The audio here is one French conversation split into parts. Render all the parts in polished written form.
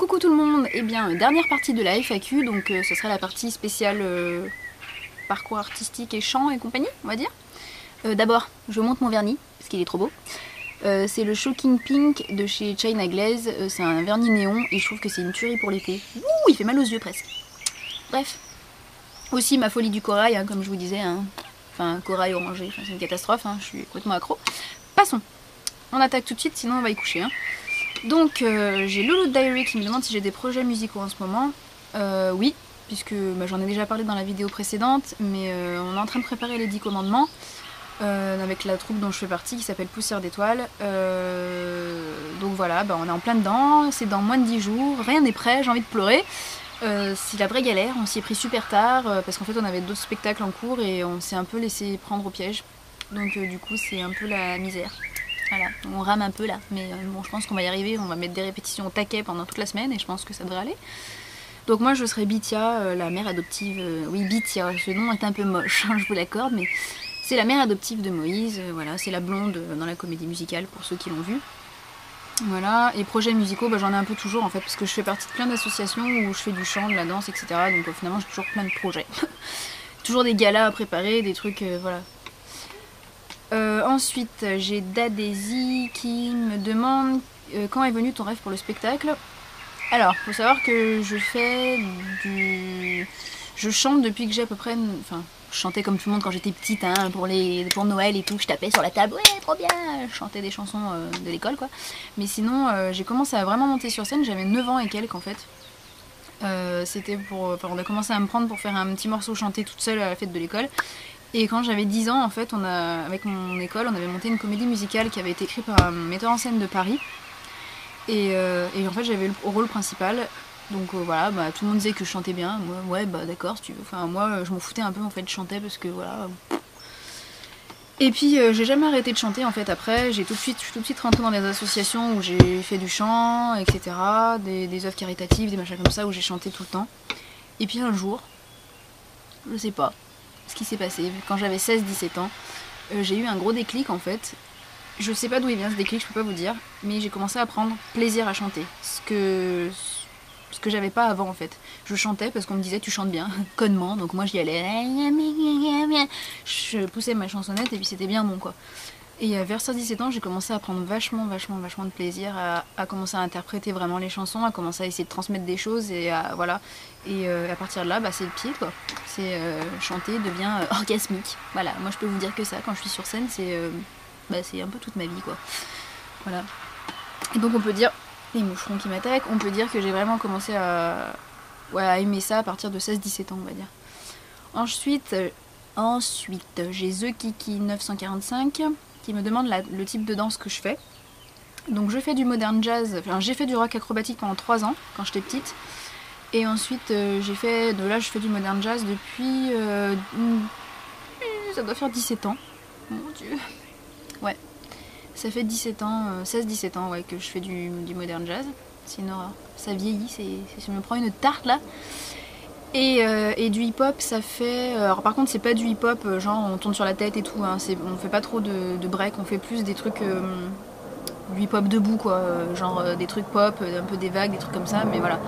Coucou tout le monde, et bien dernière partie de la FAQ, donc ce sera la partie spéciale parcours artistique et chant et compagnie, on va dire. D'abord, je monte mon vernis, parce qu'il est trop beau. C'est le Shocking Pink de chez China Glaze, c'est un vernis néon et je trouve que c'est une tuerie pour l'été. Ouh, il fait mal aux yeux presque. Bref. Aussi ma folie du corail, hein, comme je vous disais, hein. Enfin corail orangé, enfin, c'est une catastrophe, hein, je suis complètement accro. Passons, on attaque tout de suite sinon on va y coucher. Hein. Donc j'ai Lulu Diary qui me demande si j'ai des projets musicaux en ce moment. Oui, puisque bah, j'en ai déjà parlé dans la vidéo précédente, mais on est en train de préparer les 10 commandements avec la troupe dont je fais partie qui s'appelle Poussière d'étoiles. Donc voilà, bah, on est en plein dedans, c'est dans moins de 10 jours, rien n'est prêt, j'ai envie de pleurer. C'est la vraie galère, on s'y est pris super tard parce qu'en fait on avait d'autres spectacles en cours et on s'est un peu laissé prendre au piège. Donc du coup c'est un peu la misère. Voilà, on rame un peu là, mais bon, je pense qu'on va y arriver, on va mettre des répétitions au taquet pendant toute la semaine et je pense que ça devrait aller. Donc moi je serai Bithia, la mère adoptive, oui Bithia, ce nom est un peu moche, hein, je vous l'accorde, mais c'est la mère adoptive de Moïse, voilà, c'est la blonde dans la comédie musicale pour ceux qui l'ont vue. Voilà, et projets musicaux, bah, j'en ai un peu toujours en fait, parce que je fais partie de plein d'associations où je fais du chant, de la danse, etc. Donc finalement j'ai toujours plein de projets. Toujours des galas à préparer, des trucs, voilà. Ensuite, j'ai Dadesi qui me demande quand est venu ton rêve pour le spectacle. Alors, faut savoir que je chante depuis que j'ai à peu près... Enfin, je chantais comme tout le monde quand j'étais petite, hein, pour Noël et tout, je tapais sur la table, ouais, trop bien, je chantais des chansons de l'école, quoi. Mais sinon, j'ai commencé à vraiment monter sur scène, j'avais 9 ans et quelques, en fait. C'était pour... Enfin, on a commencé à me prendre pour faire un petit morceau chanté toute seule à la fête de l'école. Et quand j'avais 10 ans, en fait, avec mon école, on avait monté une comédie musicale qui avait été écrite par un metteur en scène de Paris. Et en fait, j'avais le rôle principal. Donc voilà, bah, tout le monde disait que je chantais bien. Moi, ouais, bah d'accord, si tu veux. Enfin, moi, je m'en foutais un peu, en fait, je chantais parce que voilà. Et puis, j'ai jamais arrêté de chanter, en fait, après. Je suis tout de suite rentrée dans des associations où j'ai fait du chant, etc. Des œuvres caritatives, des machins comme ça, où j'ai chanté tout le temps. Et puis un jour, je sais pas ce qui s'est passé, quand j'avais 16-17 ans, j'ai eu un gros déclic en fait. Je sais pas d'où il vient ce déclic, je peux pas vous dire, mais j'ai commencé à prendre plaisir à chanter, ce que j'avais pas avant en fait. Je chantais parce qu'on me disait tu chantes bien, connement, donc moi j'y allais, je poussais ma chansonnette et puis c'était bien bon quoi. Et vers 16-17 ans, j'ai commencé à prendre vachement de plaisir à commencer à interpréter vraiment les chansons, à commencer à essayer de transmettre des choses et voilà. Et à partir de là, bah, c'est le pied quoi. C'est chanter devient orgasmique. Voilà, moi je peux vous dire que ça, quand je suis sur scène, c'est un peu toute ma vie quoi. Voilà. Et donc on peut dire, les moucherons qui m'attaquent, on peut dire que j'ai vraiment commencé à aimer ça à partir de 16-17 ans on va dire. Ensuite j'ai The Kiki 945 qui me demande le type de danse que je fais. Donc je fais du modern jazz, enfin j'ai fait du rock acrobatique pendant 3 ans quand j'étais petite. Et ensuite je fais du modern jazz depuis... ça doit faire 17 ans. Mon dieu. Ouais. Ça fait 17 ans, 16-17 ans ouais, que je fais du modern jazz. C'est une horreur. Ça vieillit, je me prends une tarte là. Et du hip-hop, ça fait... Alors par contre, c'est pas du hip-hop, genre on tourne sur la tête et tout, hein, on fait pas trop de break, on fait plus des trucs... du hip-hop debout, quoi, genre des trucs pop, un peu des vagues, des trucs comme ça, mais voilà.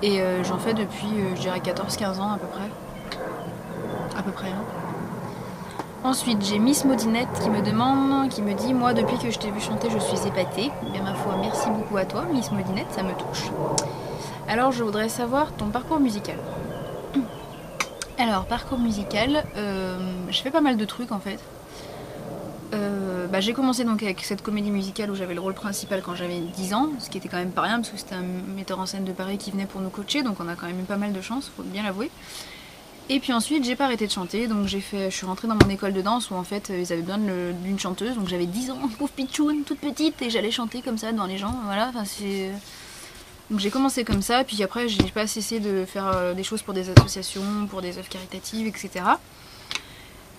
Et j'en fais depuis, je dirais, 14-15 ans à peu près. À peu près, hein. Ensuite, j'ai Miss Maudinette qui me dit, moi, depuis que je t'ai vu chanter, je suis épatée. Bien ma foi, merci beaucoup à toi, Miss Maudinette, ça me touche. Alors, je voudrais savoir ton parcours musical. Alors, parcours musical, je fais pas mal de trucs en fait. J'ai commencé donc avec cette comédie musicale où j'avais le rôle principal quand j'avais 10 ans, ce qui était quand même pas rien parce que c'était un metteur en scène de Paris qui venait pour nous coacher, donc on a quand même eu pas mal de chance, faut bien l'avouer. Et puis ensuite j'ai pas arrêté de chanter, donc je suis rentrée dans mon école de danse où en fait ils avaient besoin d'une chanteuse, donc j'avais 10 ans, pauvre pitchoune, toute petite, et j'allais chanter comme ça devant les gens, voilà, enfin c'est... Donc j'ai commencé comme ça, puis après j'ai pas cessé de faire des choses pour des associations, pour des œuvres caritatives, etc.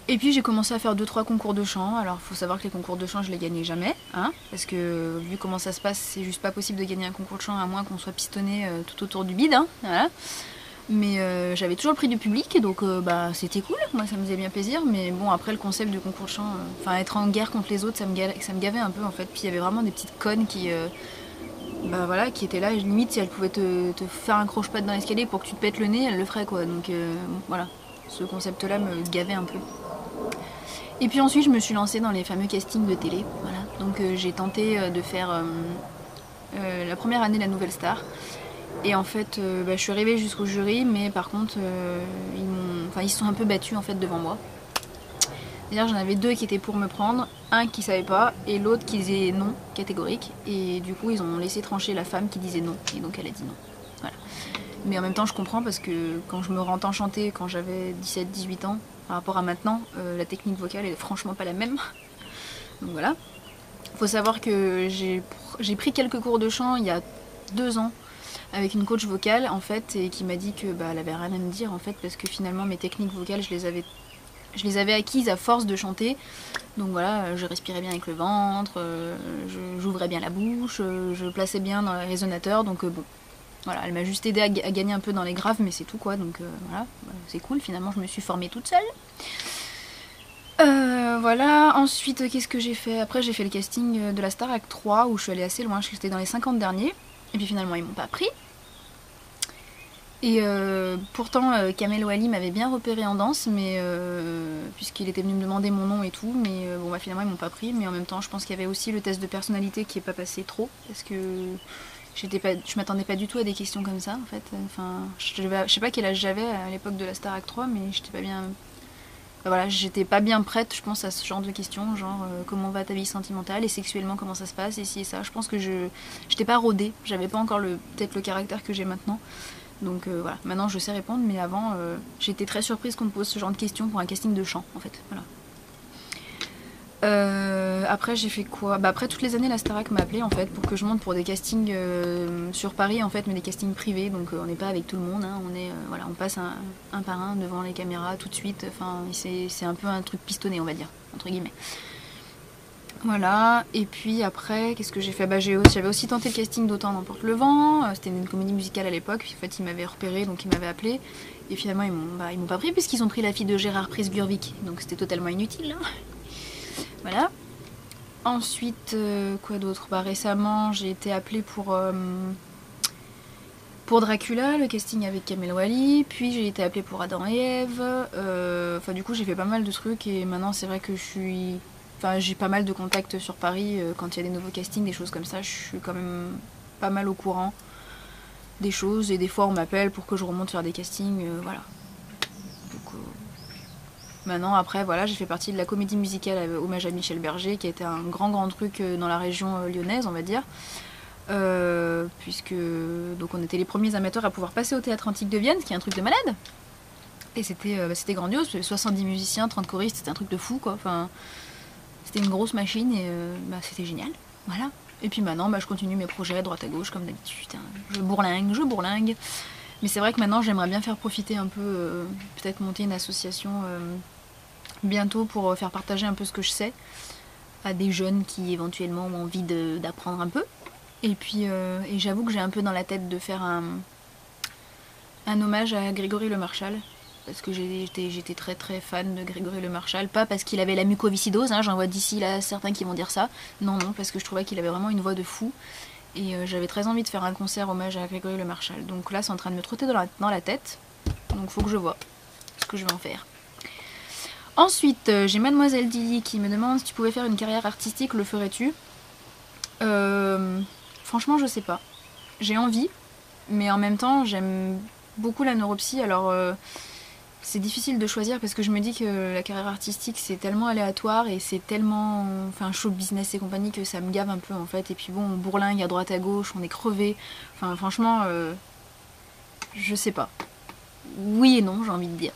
Et puis j'ai commencé à faire 2-3 concours de chant. Alors faut savoir que les concours de chant je les gagnais jamais, hein, parce que vu comment ça se passe, c'est juste pas possible de gagner un concours de chant à moins qu'on soit pistonné tout autour du bide, hein, voilà. Mais j'avais toujours le prix du public, donc c'était cool, moi ça me faisait bien plaisir, mais bon après le concept du concours de chant, être en guerre contre les autres, ça me gavait un peu en fait, puis il y avait vraiment des petites connes qui bah voilà, qui était là, et limite si elle pouvait te faire un croche-patte dans l'escalier pour que tu te pètes le nez, elle le ferait quoi. Donc bon, voilà, ce concept-là me gavait un peu. Et puis ensuite, je me suis lancée dans les fameux castings de télé. Voilà. Donc j'ai tenté de faire la première année la Nouvelle Star. Et en fait, je suis arrivée jusqu'au jury, mais par contre, ils se sont un peu battus en fait devant moi. D'ailleurs, j'en avais deux qui étaient pour me prendre, un qui savait pas, et l'autre qui disait non, catégorique. Et du coup, ils ont laissé trancher la femme qui disait non, et donc elle a dit non. Voilà. Mais en même temps, je comprends parce que quand je me entends chanter quand j'avais 17-18 ans, par rapport à maintenant, la technique vocale est franchement pas la même. Donc voilà. Faut savoir que j'ai pris quelques cours de chant il y a 2 ans avec une coach vocale en fait, et qui m'a dit que elle avait rien à me dire en fait, parce que finalement mes techniques vocales je les avais acquises à force de chanter. Donc voilà, je respirais bien avec le ventre, j'ouvrais bien la bouche, je plaçais bien dans les résonateurs, donc bon. Voilà, elle m'a juste aidé à gagner un peu dans les graves, mais c'est tout quoi, donc voilà, c'est cool, finalement je me suis formée toute seule. Voilà, ensuite qu'est-ce que j'ai fait? Après j'ai fait le casting de la Starac 3 où je suis allée assez loin, j'étais dans les 50 derniers, et puis finalement ils m'ont pas pris. Et pourtant Kamel Wally m'avait bien repéré en danse, mais puisqu'il était venu me demander mon nom et tout, mais bon finalement ils m'ont pas pris, mais en même temps je pense qu'il y avait aussi le test de personnalité qui est pas passé trop, parce que je m'attendais pas du tout à des questions comme ça en fait. Enfin, je sais pas quel âge j'avais à l'époque de la Starac 3, mais j'étais pas bien. Voilà, j'étais pas bien prête, je pense, à ce genre de questions, genre comment va ta vie sentimentale et sexuellement comment ça se passe et ci et ça. Je pense que j'étais pas rodée, j'avais pas encore peut-être le caractère que j'ai maintenant. Donc voilà, maintenant je sais répondre, mais avant j'étais très surprise qu'on me pose ce genre de questions pour un casting de chant en fait. Voilà. Après j'ai fait quoi? Après toutes les années la Starac m'a appelé en fait pour que je monte pour des castings sur Paris en fait, mais des castings privés, donc on n'est pas avec tout le monde, hein. On passe un par un devant les caméras tout de suite, enfin c'est un peu un truc pistonné on va dire, entre guillemets. Voilà, et puis après, qu'est-ce que j'ai fait? J'avais aussi tenté le casting d'Autant n'emporte le vent, c'était une comédie musicale à l'époque, puis en fait ils m'avaient repéré, donc ils m'avaient appelé, et finalement ils m'ont pas pris puisqu'ils ont pris la fille de Gérard Price-Gurvic, donc c'était totalement inutile. Hein. Voilà. Ensuite, quoi d'autre? Récemment, j'ai été appelée pour Dracula, le casting avec Kamel Wally, puis j'ai été appelée pour Adam et Ève. Du coup, j'ai fait pas mal de trucs, et maintenant, c'est vrai que j'ai pas mal de contacts sur Paris quand il y a des nouveaux castings, des choses comme ça. Je suis quand même pas mal au courant des choses, et des fois, on m'appelle pour que je remonte faire des castings, voilà. Donc, maintenant, après, voilà, j'ai fait partie de la comédie musicale Hommage à Michel Berger, qui a été un grand truc dans la région lyonnaise, on va dire. Puisque donc on était les premiers amateurs à pouvoir passer au Théâtre Antique de Vienne, ce qui est un truc de malade. Et c'était grandiose, 70 musiciens, 30 choristes, c'était un truc de fou, quoi. Enfin, c'était une grosse machine, et c'était génial. Voilà. Et puis maintenant, je continue mes projets à droite à gauche, comme d'habitude. Hein. Je bourlingue. Mais c'est vrai que maintenant, j'aimerais bien faire profiter un peu, peut-être monter une association bientôt pour faire partager un peu ce que je sais à des jeunes qui éventuellement ont envie d'apprendre un peu. Et puis et j'avoue que j'ai un peu dans la tête de faire un hommage à Grégory Le Marchal, parce que j'étais très fan de Grégory Le Marchal, pas parce qu'il avait la mucoviscidose, hein, j'en vois d'ici là certains qui vont dire ça, non, parce que je trouvais qu'il avait vraiment une voix de fou, et j'avais très envie de faire un concert hommage à Grégory Le Marchal. Donc là c'est en train de me trotter dans la tête, donc faut que je vois ce que je vais en faire. Ensuite, j'ai Mademoiselle Dilly qui me demande si tu pouvais faire une carrière artistique, le ferais-tu? Franchement, je sais pas. J'ai envie, mais en même temps, j'aime beaucoup la neuropsy, alors c'est difficile de choisir parce que je me dis que la carrière artistique c'est tellement aléatoire et c'est tellement show business et compagnie que ça me gave un peu en fait. Et puis bon, on bourlingue à droite à gauche, on est crevé. Enfin, franchement, je sais pas. Oui et non, j'ai envie de dire.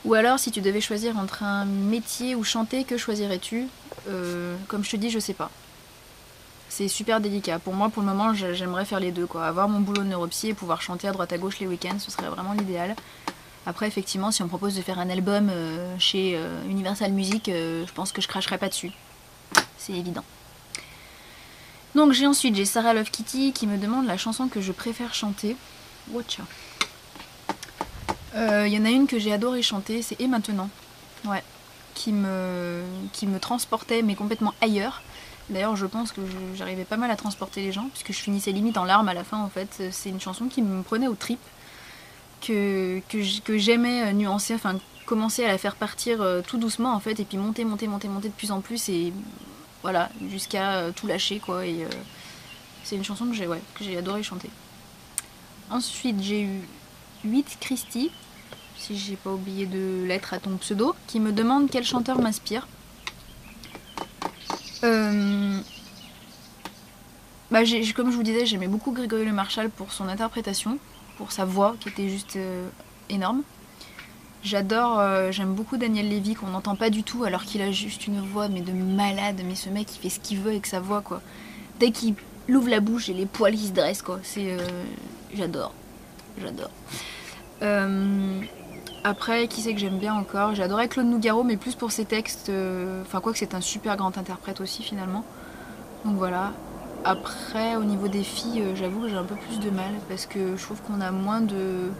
Ou alors, si tu devais choisir entre un métier ou chanter, que choisirais-tu? Comme je te dis, je sais pas. C'est super délicat. Pour moi, pour le moment, j'aimerais faire les deux, quoi. Avoir mon boulot de neuropsy et pouvoir chanter à droite à gauche les week-ends, ce serait vraiment l'idéal. Après, effectivement, si on me propose de faire un album chez Universal Music, je pense que je cracherais pas dessus. C'est évident. Donc j'ai Sarah Love Kitty qui me demande la chanson que je préfère chanter. Watcha. Y en a une que j'ai adoré chanter, c'est Et maintenant. Ouais. Qui me transportait, mais complètement ailleurs. D'ailleurs, je pense que j'arrivais pas mal à transporter les gens, puisque je finissais limite en larmes à la fin en fait. C'est une chanson qui me prenait aux tripes, que j'aimais nuancer, enfin commencer à la faire partir tout doucement en fait, et puis monter de plus en plus, et voilà, jusqu'à tout lâcher quoi. Et c'est une chanson que j'ai adoré chanter. Ensuite, j'ai eu 8 Christy, si j'ai pas oublié de l'être à ton pseudo, qui me demande quel chanteur m'inspire. Bah, comme je vous disais, j'aimais beaucoup Grégory Le Marchal pour son interprétation, pour sa voix qui était juste énorme. J'aime beaucoup Daniel Lévy qu'on n'entend pas du tout alors qu'il a juste une voix mais de malade, mais ce mec il fait ce qu'il veut avec sa voix quoi. Dès qu'il ouvre la bouche et les poils qui se dressent quoi, j'adore. Après, qui c'est que j'aime bien encore? J'adorais Claude Nougaro, mais plus pour ses textes, enfin quoi que c'est un super grand interprète aussi finalement. Donc voilà. Après, au niveau des filles, j'avoue que j'ai un peu plus de mal parce que je trouve qu'on a moins de...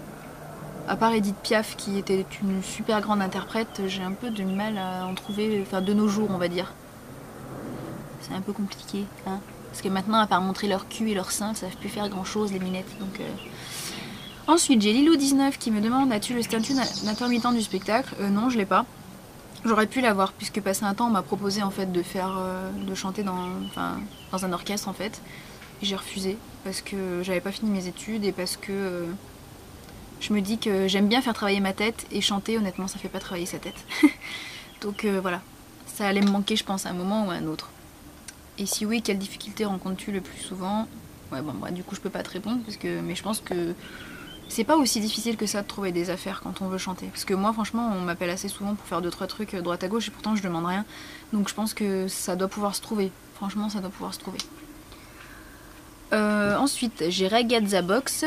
À part Edith Piaf qui était une super grande interprète, j'ai un peu de mal à en trouver, enfin de nos jours on va dire. C'est un peu compliqué, hein. Parce que maintenant, à part montrer leur cul et leur sein, ça ne savent plus faire grand chose les minettes. Donc, Ensuite, j'ai Lilou19 qui me demande: as-tu le statut d'intermittent du spectacle? Non, je l'ai pas. J'aurais pu l'avoir, puisque passé un temps, on m'a proposé en fait de chanter dans un orchestre en fait. Et j'ai refusé parce que j'avais pas fini mes études et parce que je me dis que j'aime bien faire travailler ma tête, et chanter, honnêtement, ça fait pas travailler sa tête. Donc voilà, ça allait me manquer, je pense, à un moment ou à un autre. Et si oui, quelles difficultés rencontres-tu le plus souvent? Ouais, bon, du coup, je peux pas te répondre, mais je pense que c'est pas aussi difficile que ça de trouver des affaires quand on veut chanter. Parce que moi, franchement, on m'appelle assez souvent pour faire 2-3 trucs droite à gauche, et pourtant je demande rien. Donc je pense que ça doit pouvoir se trouver. Franchement, ça doit pouvoir se trouver. Ensuite, j'ai Box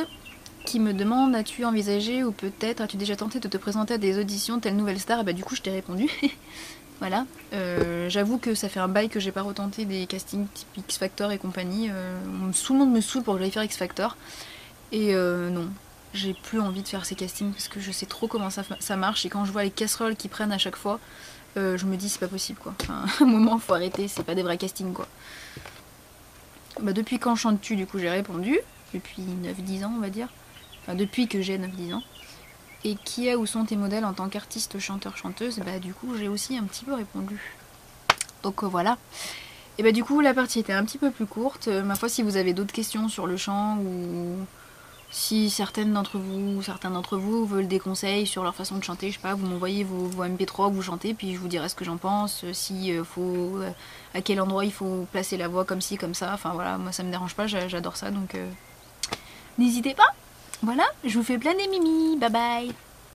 qui me demande: as-tu envisagé ou peut-être as-tu déjà tenté de te présenter à des auditions telle Nouvelle Star? Et bah du coup, je t'ai répondu. Voilà. J'avoue que ça fait un bail que j'ai pas retenté des castings type X Factor et compagnie. Tout le monde me saoule pour que j'aille faire X Factor. Et non, j'ai plus envie de faire ces castings parce que je sais trop comment ça marche. Et quand je vois les casseroles qu'ils prennent à chaque fois, je me dis c'est pas possible quoi. Enfin, à un moment, faut arrêter, c'est pas des vrais castings quoi. Bah, depuis quand chantes-tu? Du coup, j'ai répondu. Depuis 9-10 ans, on va dire. Enfin, depuis que j'ai 9-10 ans. Et qui est ou sont tes modèles en tant qu'artiste, chanteur, chanteuse? Bah du coup j'ai aussi un petit peu répondu. Donc voilà. Et bah du coup la partie était un petit peu plus courte. Ma foi, si vous avez d'autres questions sur le chant, ou si certains d'entre vous veulent des conseils sur leur façon de chanter, je sais pas, vous m'envoyez vos MP3 que vous chantez, puis je vous dirai ce que j'en pense, à quel endroit il faut placer la voix comme ci, comme ça. Enfin voilà, moi ça me dérange pas, j'adore ça, donc n'hésitez pas. Voilà, je vous fais plein des mimi, bye bye.